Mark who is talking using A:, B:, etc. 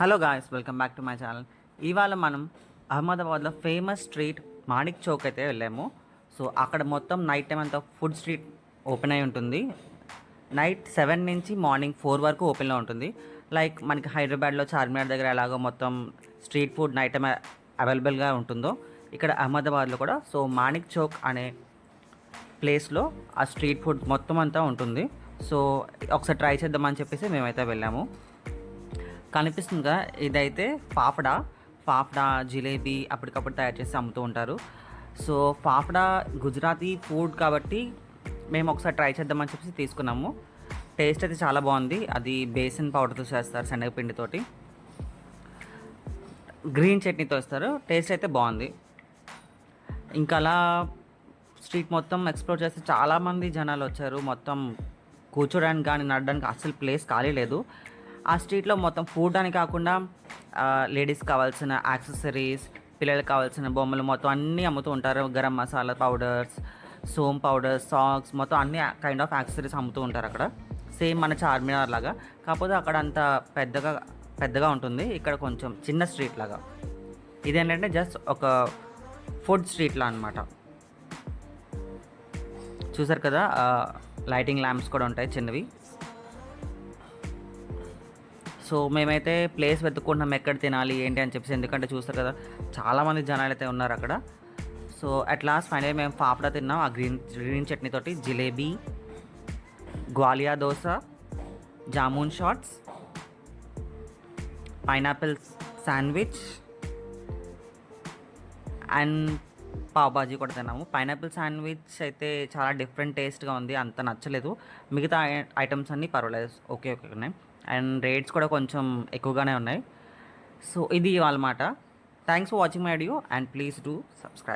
A: Hello guys, welcome back to my channel. ఇవాళ మనం అహ్మదాబాద్లో ఫేమస్ స్ట్రీట్ మాణిక్ చౌక్ అయితే వెళ్ళాము. సో అక్కడ మొత్తం నైట్ టైం అంతా ఫుడ్ స్ట్రీట్ ఓపెన్ అయి ఉంటుంది. నైట్ 7 నుంచి మార్నింగ్ 4 వరకు ఓపెన్లో ఉంటుంది. లైక్ మనకి హైదరాబాద్లో చార్మినార్ దగ్గర ఎలాగో మొత్తం స్ట్రీట్ ఫుడ్ నైట్ టైం అవైలబుల్గా ఉంటుందో, ఇక్కడ అహ్మదాబాద్లో కూడా సో మాణిక్ చౌక్ అనే ప్లేస్లో ఆ స్ట్రీట్ ఫుడ్ మొత్తం అంతా ఉంటుంది. సో ఒకసారి ట్రై చేద్దామని చెప్పేసి మేమైతే వెళ్ళాము. కనిపిస్తుందిగా, ఇదైతే ఫాఫ్డా జిలేబీ అప్పటికప్పుడు తయారు చేసి అమ్ముతూ ఉంటారు. సో ఫాఫ్డా గుజరాతీ ఫుడ్ కాబట్టి మేము ఒకసారి ట్రై చేద్దామని చెప్పేసి తీసుకున్నాము. టేస్ట్ అయితే చాలా బాగుంది. అది బేసిన్ పౌడర్తో చేస్తారు, శనగపిండితోటి గ్రీన్ చట్నీతో ఇస్తారు. టేస్ట్ అయితే బాగుంది. ఇంకా అలా స్ట్రీట్ మొత్తం ఎక్స్ప్లోర్ చేస్తే చాలామంది జనాలు వచ్చారు. మొత్తం కూర్చోడానికి కానీ నడడానికి అసలు ప్లేస్ ఖాళీ లేదు. ఆ స్ట్రీట్లో మొత్తం ఫుడ్ అని కాకుండా లేడీస్ కావాల్సిన యాక్సెసరీస్, పిల్లలకు కావాల్సిన బొమ్మలు మొత్తం అన్నీ అమ్ముతూ ఉంటారు. Garam masala powders, some powders, సాక్స్ మొత్తం అన్ని కైండ్ ఆఫ్ యాక్సెసరీస్ అమ్ముతూ ఉంటారు అక్కడ. సేమ్ మన చార్మినార్ లాగా, కాకపోతే అక్కడ అంత పెద్దగా ఉంటుంది. ఇక్కడ కొంచెం చిన్న స్ట్రీట్ లాగా. ఇదేంటంటే జస్ట్ ఒక ఫుడ్ స్ట్రీట్లో అనమాట. చూసారు కదా, లైటింగ్ ల్యాంప్స్ కూడా ఉంటాయి చిన్నవి. సో మేమైతే ప్లేస్ వెతుక్కుంటున్నాం ఎక్కడ తినాలి ఏంటి అని చెప్పేసి, ఎందుకంటే చూస్తారు కదా చాలామంది జనాలు అయితే ఉన్నారు అక్కడ. సో అట్ లాస్ట్ ఫైనల్ మేము ఫాఫ్డా తిన్నాం, ఆ గ్రీన్ చట్నీతోటి. జిలేబీ, గ్వాలియా dosa, jamun shots, pineapple sandwich and pav bhaji కూడా తిన్నాము. పైనాపిల్ శాండ్విచ్ అయితే చాలా డిఫరెంట్ టేస్ట్గా ఉంది, అంత నచ్చలేదు. మిగతా ఐటమ్స్ అన్నీ పర్వాలేదు, ఓకే ఉన్నాయి. అండ్ రేట్స్ కూడా కొంచెం ఎక్కువగానే ఉన్నాయి. సో ఇది ఇవాళ మాట. Thanks for watching my video and please do subscribe.